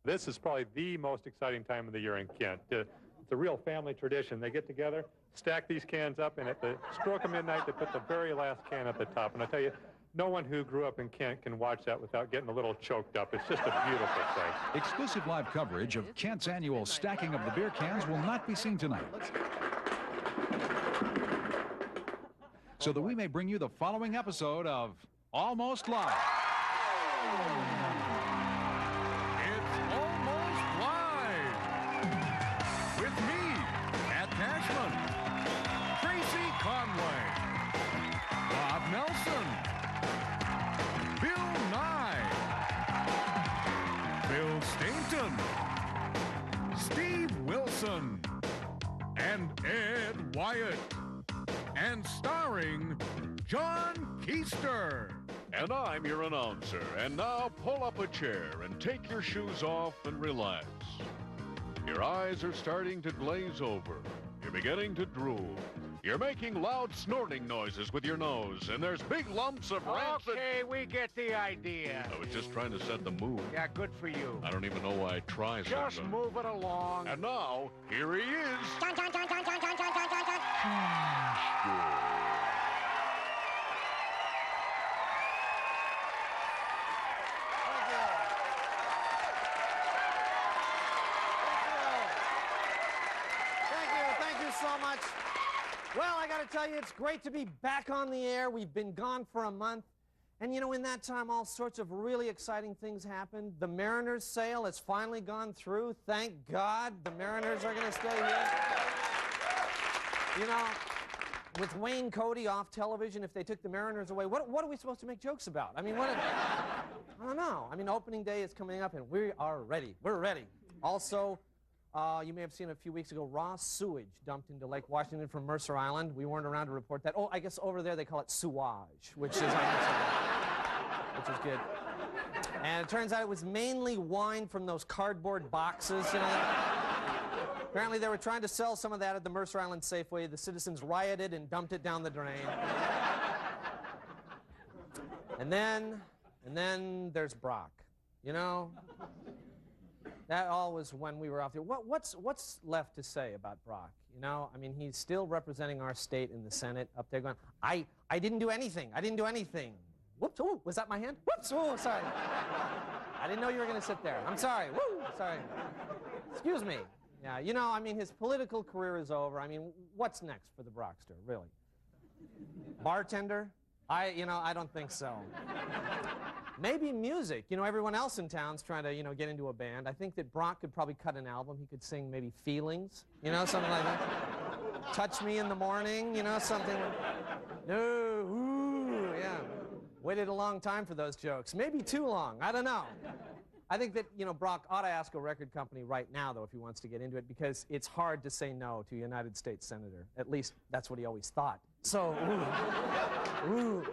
This is probably the most exciting time of the year in Kent. It's a real family tradition. They get together, stack these cans up, and at the stroke of midnight, they put the very last can at the top. And I tell you, no one who grew up in Kent can watch that without getting a little choked up. It's just a beautiful sight. Exclusive live coverage of Kent's annual stacking of the beer cans will not be seen tonight, so that we may bring you the following episode of Almost Live. It's Almost Live with me, Pat Cashman, Tracy Conway, Bob Nelson, Bill Nye, Bill Stainton, Steve Wilson, and Ed Wyatt, and starring John Keister. And I'm your announcer. And now pull up a chair and take your shoes off and relax. Your eyes are starting to glaze over. You're beginning to drool. You're making loud snorting noises with your nose, and there's big lumps of rancid... Okay, we get the idea. I was just trying to set the mood. Yeah, good for you. I don't even know why I try something. Just move it along. And now, here he is. Dun, dun, dun, dun, dun, dun, dun, dun, dun, dun. Thank you so much. Well, I got to tell you, it's great to be back on the air. We've been gone for a month. And, you know, in that time, all sorts of really exciting things happened. The Mariners sale has finally gone through. Thank God the Mariners are going to stay here. You know, with Wayne Cody off television, if they took the Mariners away, what are we supposed to make jokes about? I mean, I don't know. I mean, opening day is coming up, and we are ready. We're ready. Also, you may have seen a few weeks ago, raw sewage dumped into Lake Washington from Mercer Island. We weren't around to report that. Oh, I guess over there they call it sewage, which is good. And it turns out it was mainly wine from those cardboard boxes, you know. Apparently they were trying to sell some of that at the Mercer Island Safeway. The citizens rioted and dumped it down the drain. And then there's Brock, you know. That all was when we were out there. What's left to say about Brock? You know, I mean, he's still representing our state in the Senate up there going, I didn't do anything. I didn't do anything. Whoops, oh, was that my hand? Whoops, oh, sorry. I didn't know you were going to sit there. I'm sorry. Woo, sorry. Excuse me. Yeah, you know, I mean, his political career is over. I mean, what's next for the Brockster, really? Bartender? I don't think so. Maybe music. You know, everyone else in town's trying to, get into a band. I think that Brock could probably cut an album. He could sing maybe Feelings, something like that. Touch Me in the Morning, something. No, ooh, yeah. Waited a long time for those jokes. Maybe too long. I don't know. I think that, Brock ought to ask a record company right now, though, if he wants to get into it, because it's hard to say no to a United States Senator. At least that's what he always thought. So, ooh.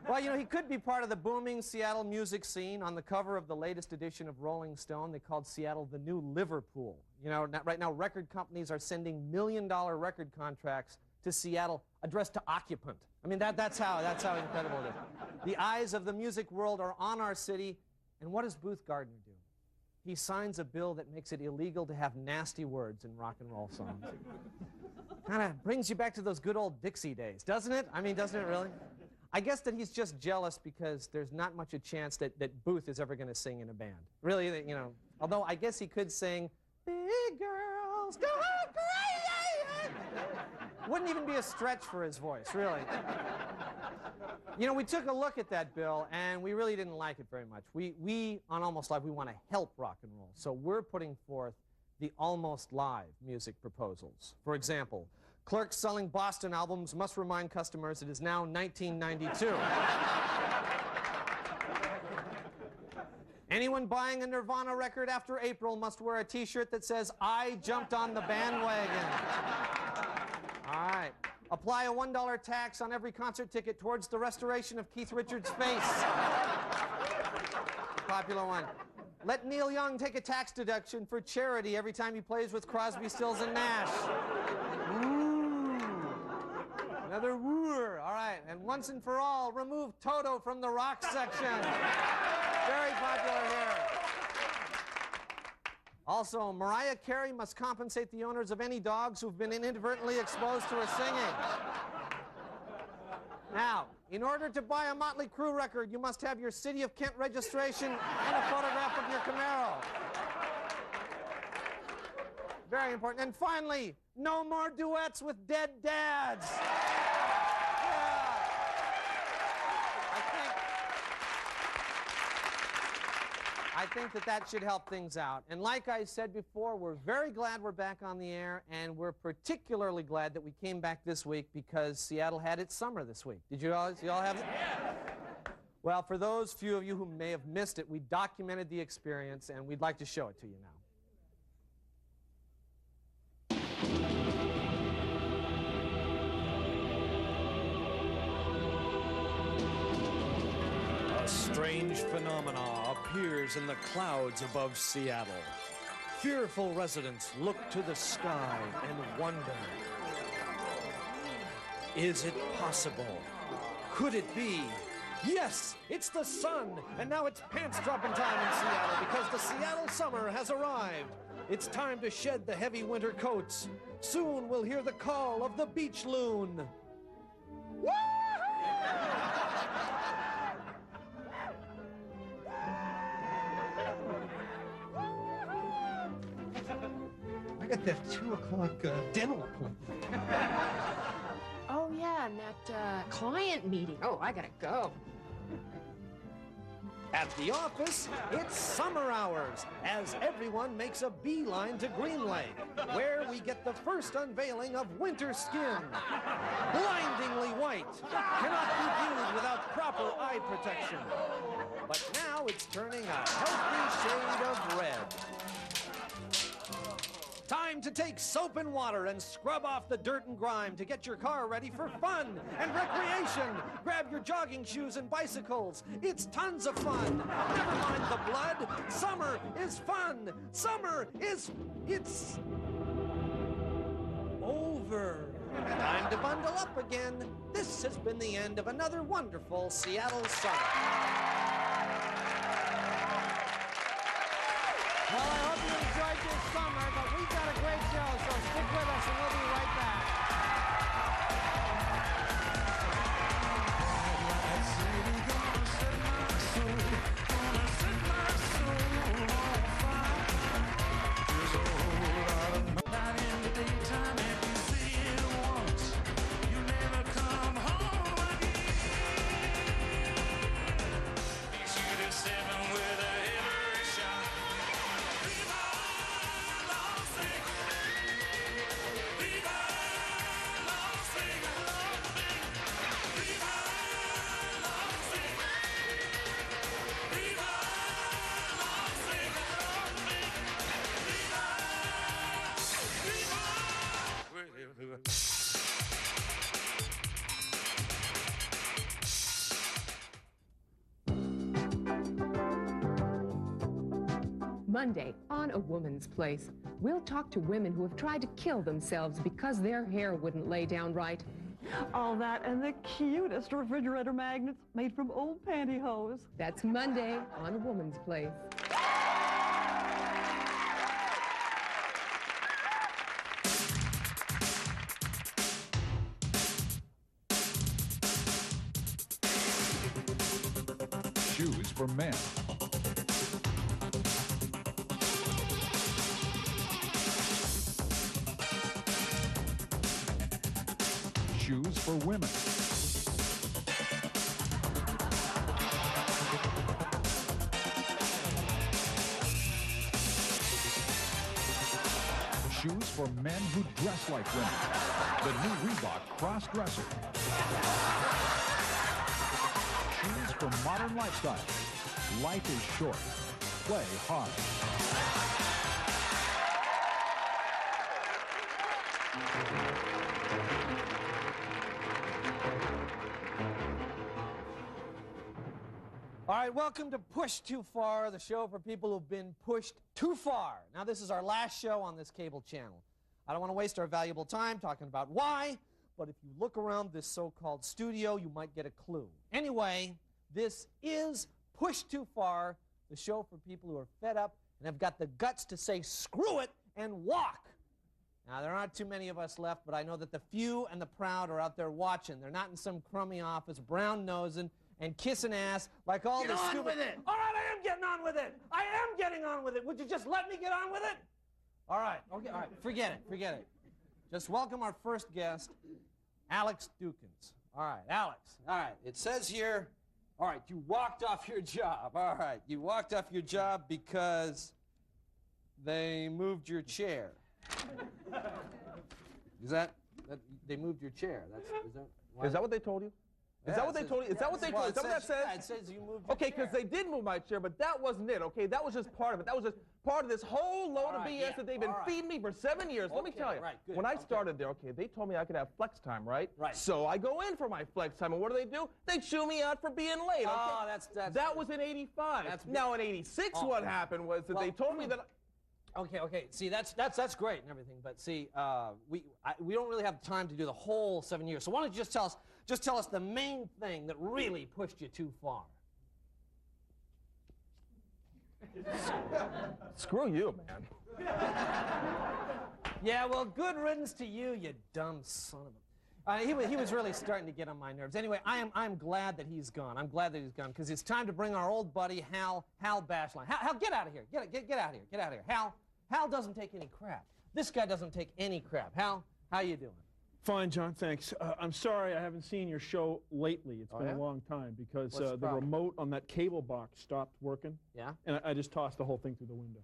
Well, he could be part of the booming Seattle music scene. On the cover of the latest edition of Rolling Stone, they called Seattle the new Liverpool. Right now, record companies are sending million-dollar record contracts to Seattle addressed to Occupant. I mean, that's how incredible it is. The eyes of the music world are on our city. And what does Booth Gardner do? He signs a bill that makes it illegal to have nasty words in rock and roll songs. Kind of brings you back to those good old Dixie days, doesn't it? I mean, doesn't it really? I guess that he's just jealous because there's not much a chance that Booth is ever going to sing in a band. Really, although I guess he could sing, Big Girls Go Crazy. Wouldn't even be a stretch for his voice, really. We took a look at that bill, and we really didn't like it very much. We on Almost Live, we want to help rock and roll. So we're putting forth the Almost Live music proposals. For example, clerks selling Boston albums must remind customers it is now 1992. Anyone buying a Nirvana record after April must wear a T-shirt that says, I jumped on the bandwagon. All right. Apply a $1 tax on every concert ticket towards the restoration of Keith Richards' face. Popular one. Let Neil Young take a tax deduction for charity every time he plays with Crosby, Stills, and Nash. Ooh. Another wooer. All right. And once and for all, remove Toto from the rock section. Very popular here. Also, Mariah Carey must compensate the owners of any dogs who've been inadvertently exposed to her singing. Now, in order to buy a Motley Crue record, you must have your City of Kent registration and a photograph of your Camaro. Very important. And finally, no more duets with dead dads. I think that should help things out. And like I said before, we're very glad we're back on the air, and we're particularly glad that we came back this week because Seattle had its summer this week. Did you all have it? Well, for those few of you who may have missed it, we documented the experience, and we'd like to show it to you now. A strange phenomena appears in the clouds above Seattle. Fearful residents look to the sky and wonder. Is it possible? Could it be? Yes, it's the sun, and now it's pants-dropping time in Seattle because the Seattle summer has arrived. It's time to shed the heavy winter coats. Soon we'll hear the call of the beach loon. I got that 2 o'clock dental appointment. Oh, yeah, and that client meeting. Oh, I gotta go. At the office, it's summer hours as everyone makes a beeline to Green Lake, where we get the first unveiling of winter skin. Blindingly white, cannot be viewed without proper eye protection. But now it's turning a healthy shade of red. Time to take soap and water and scrub off the dirt and grime to get your car ready for fun and recreation. Grab your jogging shoes and bicycles. It's tons of fun. Never mind the blood. Summer is fun. Summer is... it's... over. Time to bundle up again. This has been the end of another wonderful Seattle summer. Well, I hope you enjoyed this summer, but we've got a great show, so stick with us and we'll be right back. Monday, on A Woman's Place, we'll talk to women who have tried to kill themselves because their hair wouldn't lay down right. All that and the cutest refrigerator magnets made from old pantyhose. That's Monday on A Woman's Place. Shoes for men. Shoes for women. Shoes for men who dress like women. The new Reabok cross-dresser. Shoes for modern lifestyle. Life is short. Play hard. All right, welcome to Push Too Far, the show for people who've been pushed too far. Now, this is our last show on this cable channel. I don't want to waste our valuable time talking about why, but if you look around this so-called studio, you might get a clue. Anyway, this is Push Too Far, the show for people who are fed up and have got the guts to say screw it and walk. Now, there aren't too many of us left, but I know that the few and the proud are out there watching. They're not in some crummy office, brown-nosing and kissing ass like all the stupid... Get on with it! All right, I am getting on with it. I am getting on with it. Would you just let me get on with it? All right, okay, all right. Forget it. Just welcome our first guest, Alex Dukins. All right, Alex. All right, it says here, all right, you walked off your job. All right, you walked off your job because they moved your chair. Is that they moved your chair? Is that what they told you? Is that what they told you? Is that what they told you? Is that what that says? Yeah, it says you moved your Okay, chair. because they did move my chair, but that wasn't it, okay? That was just part of it. That was just part of this whole load of BS that they've been feeding me for 7 years. Let me tell you. Right, good. When I started there, okay, they told me I could have flex time, right? Right. So I go in for my flex time, and what do? They chew me out for being late, okay? Oh, that was in ’85. Now in '86, what happened was that they told me that... Okay. See, that's great and everything, but see, we don't really have time to do the whole 7 years. So why don't you just tell us the main thing that really pushed you too far? Screw you, man. Yeah, well, good riddance to you, you dumb son of a... He was really starting to get on my nerves. Anyway, I'm glad that he's gone. I'm glad that he's gone because it's time to bring our old buddy Hal Bashline. Hal, get out of here. Get out of here. Get out of here. Hal doesn't take any crap. This guy doesn't take any crap. Hal, how you doing? Fine, John, thanks. I'm sorry I haven't seen your show lately. It's been a long time because the remote on that cable box stopped working. Yeah? And I just tossed the whole thing through the window.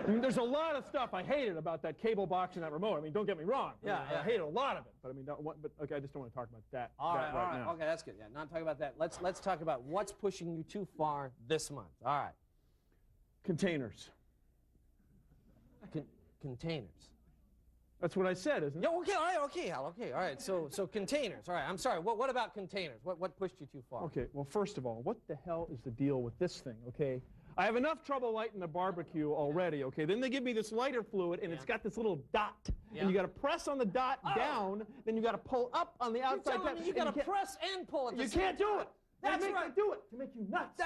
I mean, there's a lot of stuff I hated about that cable box and that remote. I mean, don't get me wrong. I hated a lot of it. But I mean, okay, I just don't want to talk about that. All right. now. Okay, that's good. Yeah, not talking about that. Let's talk about what's pushing you too far this month. All right. Containers. Containers. That's what I said, isn't it? Yeah, okay, all right, okay, Hal, okay, all right. So containers. All right, I'm sorry. What about containers? What pushed you too far? Okay, well, first of all, what the hell is the deal with this thing, okay? I have enough trouble lighting the barbecue already, okay? Then they give me this lighter fluid, and it's got this little dot. Yeah. And you got to press on the dot down, then you got to pull up on the outside. You're telling me you got to press and pull at the You same can't do time. it. That's they right. do it to make you nuts.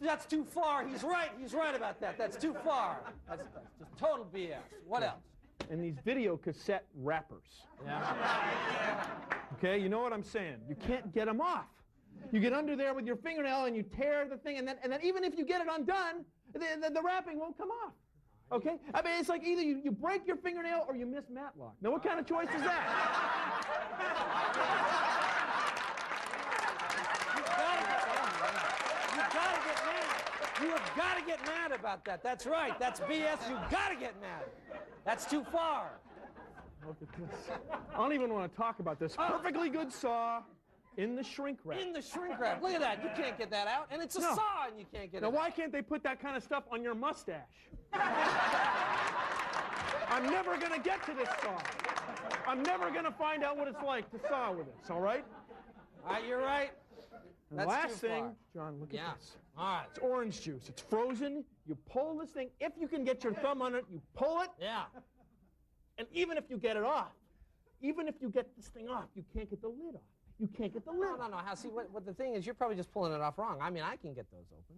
That's too far. He's right. He's right about that. That's too far. That's just total BS. What else? And these video cassette wrappers. Yeah. Okay, you know what I'm saying? You can't get them off. You get under there with your fingernail and you tear the thing, and then even if you get it undone, the wrapping won't come off. Okay? I mean, it's like either you break your fingernail or you miss Matlock. Now, what kind of choice is that? You've got to get mad about that. That's right. That's BS. You've got to get mad. That's too far. Look at this. I don't even want to talk about this. Perfectly good saw in the shrink wrap. In the shrink wrap. Look at that. You can't get that out. And it's a saw and you can't get it out. Now, why can't they put that kind of stuff on your mustache? I'm never going to get to this saw. I'm never going to find out what it's like to saw with this, all right? All right, you're right. And the last thing, John, look at this. All right. It's orange juice. It's frozen. You pull this thing. If you can get your thumb on it, you pull it. Yeah. And even if you get it off, even if you get this thing off, you can't get the lid off. You can't get the lid off. No. See, what the thing is, you're probably just pulling it off wrong. I mean, I can get those open.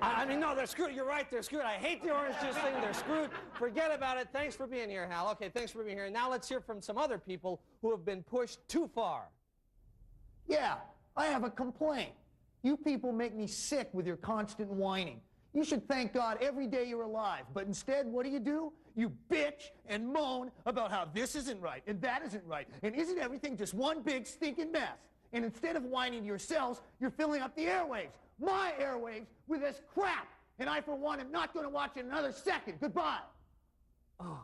I mean, no, they're screwed. You're right, they're screwed. I hate the orange juice thing. They're screwed. Forget about it. Thanks for being here, Hal. Okay, thanks for being here. Now let's hear from some other people who have been pushed too far. Yeah, I have a complaint. You people make me sick with your constant whining. You should thank God every day you're alive. But instead, what do? You bitch and moan about how this isn't right and that isn't right. And isn't everything just one big stinking mess? And instead of whining to yourselves, you're filling up the airwaves. My airwaves with this crap. And I, for one, am not going to watch it another second. Goodbye. Oh.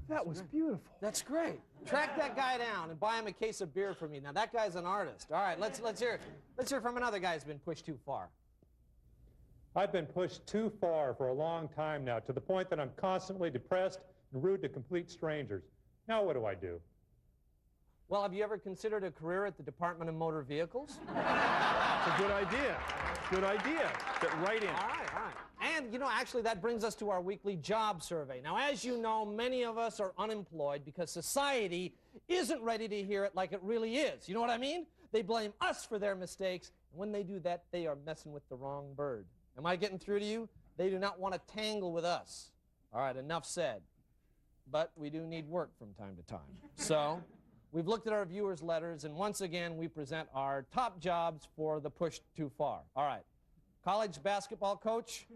That was beautiful. That's great. Track that guy down and buy him a case of beer for me. Now that guy's an artist. All right, let's hear from another guy who's been pushed too far. I've been pushed too far for a long time now, to the point that I'm constantly depressed and rude to complete strangers. Now what do I do? Well, have you ever considered a career at the Department of Motor Vehicles? It's a good idea. Good idea. Get right in. All right. And, you know, actually that brings us to our weekly job survey. Now, as you know, many of us are unemployed because society isn't ready to hear it like it really is. You know what I mean? They blame us for their mistakes, and when they do that, they are messing with the wrong bird. Am I getting through to you? They do not want to tangle with us. All right, enough said. But we do need work from time to time. So we've looked at our viewers' letters, and once again, we present our top jobs for the push too far. All right, college basketball coach,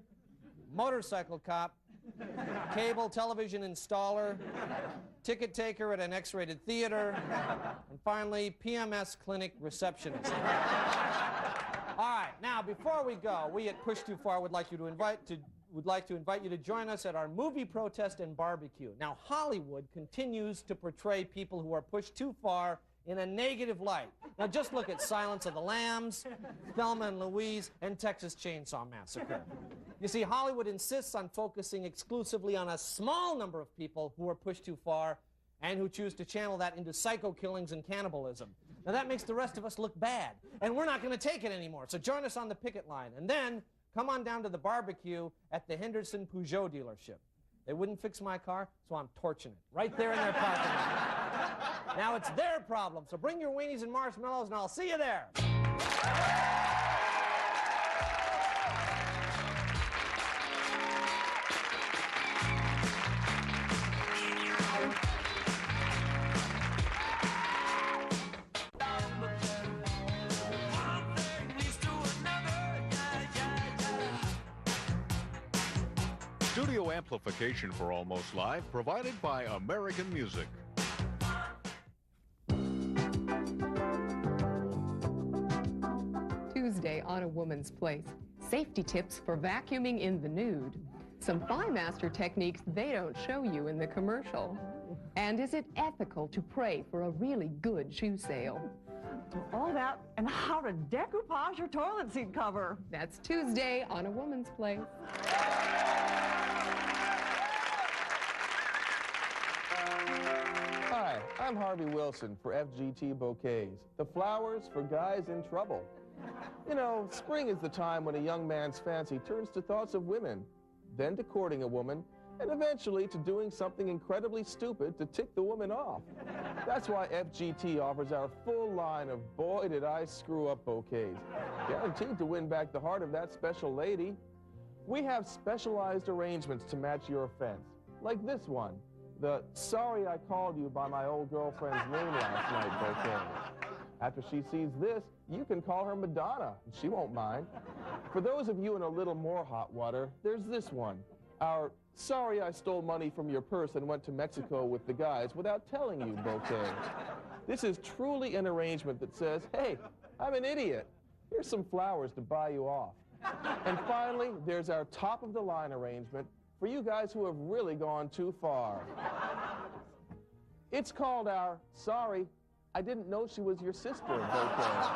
motorcycle cop, cable television installer, ticket taker at an X-rated theater, and finally, PMS clinic receptionist. All right, now before we go, we at Push Too Far would like to invite you to join us at our movie protest and barbecue. Now, Hollywood continues to portray people who are pushed too far in a negative light. Now, just look at Silence of the Lambs, Thelma and Louise, and Texas Chainsaw Massacre. You see, Hollywood insists on focusing exclusively on a small number of people who are pushed too far and who choose to channel that into psycho killings and cannibalism. Now, that makes the rest of us look bad, and we're not going to take it anymore. So join us on the picket line, and then come on down to the barbecue at the Henderson Peugeot dealership. They wouldn't fix my car, so I'm torching it right there in their parking lot. Now, it's their problem, so bring your weenies and marshmallows, and I'll see you there. Studio amplification for Almost Live provided by American Music. Tuesday on A Woman's Place. Safety tips for vacuuming in the nude. Some Thigh Master techniques they don't show you in the commercial. And is it ethical to pray for a really good shoe sale? All that and how to decoupage your toilet seat cover. That's Tuesday on A Woman's Place. Hi, I'm Harvey Wilson for FGT Bouquets, the flowers for guys in trouble. You know, spring is the time when a young man's fancy turns to thoughts of women, then to courting a woman, and eventually to doing something incredibly stupid to tick the woman off. That's why FGT offers our full line of boy did I screw up bouquets, guaranteed to win back the heart of that special lady. We have specialized arrangements to match your offense, like this one, the sorry I called you by my old girlfriend's name last night bouquet. After she sees this, you can call her Madonna, and she won't mind. For those of you in a little more hot water, there's this one, our sorry I stole money from your purse and went to Mexico with the guys without telling you bouquet. This is truly an arrangement that says, hey, I'm an idiot. Here's some flowers to buy you off. And finally, there's our top-of-the-line arrangement for you guys who have really gone too far. It's called our sorry, I didn't know she was your sister bouquet.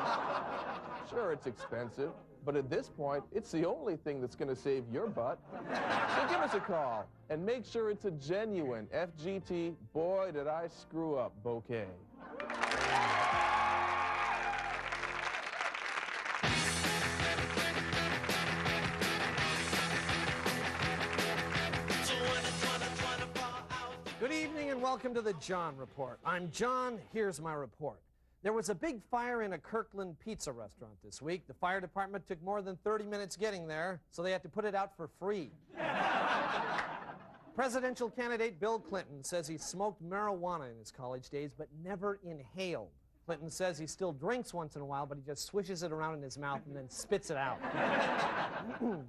Sure, it's expensive, but at this point, it's the only thing that's going to save your butt. So give us a call and make sure it's a genuine FGT boy did I screw up bouquet. Good evening and welcome to the John Report. I'm John, here's my report. There was a big fire in a Kirkland pizza restaurant this week. The fire department took more than 30 minutes getting there, so they had to put it out for free. Presidential candidate Bill Clinton says he smoked marijuana in his college days, but never inhaled. Clinton says he still drinks once in a while, but he just swishes it around in his mouth and then spits it out.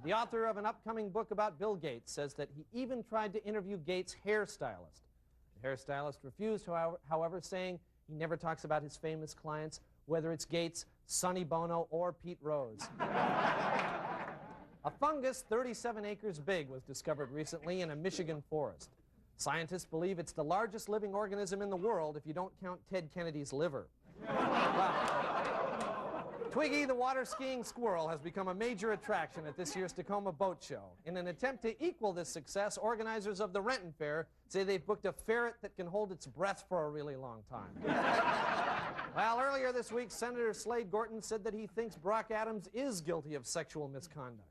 The author of an upcoming book about Bill Gates says that he even tried to interview Gates' hairstylist. The hairstylist refused, however, saying he never talks about his famous clients, whether it's Gates, Sonny Bono, or Pete Rose. A fungus 37 acres big was discovered recently in a Michigan forest. Scientists believe it's the largest living organism in the world if you don't count Ted Kennedy's liver. Well, Twiggy the water skiing squirrel has become a major attraction at this year's Tacoma Boat Show. In an attempt to equal this success, organizers of the Renton Fair say they've booked a ferret that can hold its breath for a really long time. Well, earlier this week, Senator Slade Gorton said that he thinks Brock Adams is guilty of sexual misconduct.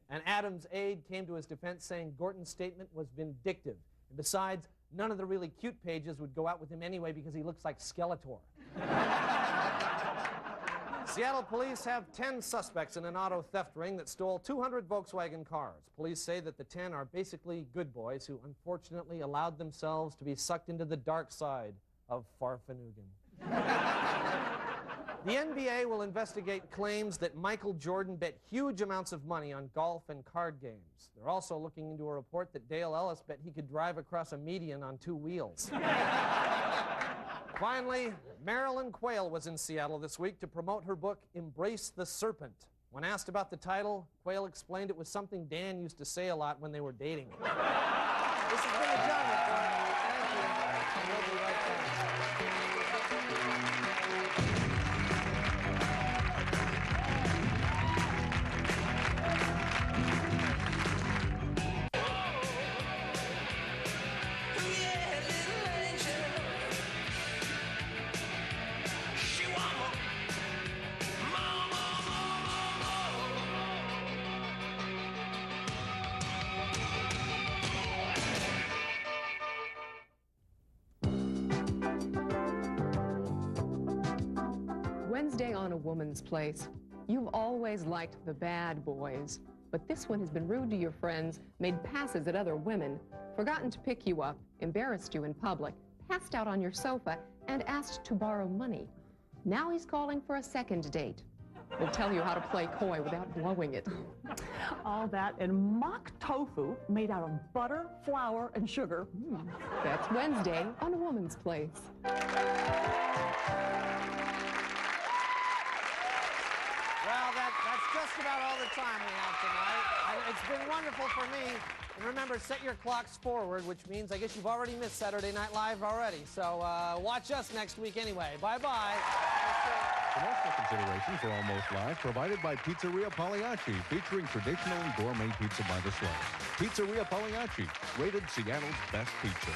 An Adams aide came to his defense saying Gorton's statement was vindictive. And besides, none of the really cute pages would go out with him anyway because he looks like Skeletor. Seattle police have 10 suspects in an auto theft ring that stole 200 Volkswagen cars. Police say that the 10 are basically good boys who unfortunately allowed themselves to be sucked into the dark side of Farfanugan. The NBA will investigate claims that Michael Jordan bet huge amounts of money on golf and card games. They're also looking into a report that Dale Ellis bet he could drive across a median on 2 wheels. Finally, Marilyn Quayle was in Seattle this week to promote her book, Embrace the Serpent. When asked about the title, Quayle explained it was something Dan used to say a lot when they were dating. This has been the John Report. Thank you. We'll be right Wednesday on A Woman's Place. You've always liked the bad boys, but this one has been rude to your friends, made passes at other women, forgotten to pick you up, embarrassed you in public, passed out on your sofa, and asked to borrow money. Now he's calling for a second date. We'll tell you how to play coy without blowing it. All that and mock tofu made out of butter, flour, and sugar. That's Wednesday on A Woman's Place. Well, that's just about all the time we have tonight. It's been wonderful for me. And remember, set your clocks forward, which means I guess you've already missed Saturday Night Live already. So watch us next week anyway. Bye-bye. Promotional consideration for Almost Live provided by Pizzeria Pagliacci, featuring traditional and gourmet pizza by the slice. Pizzeria Pagliacci, rated Seattle's best pizza.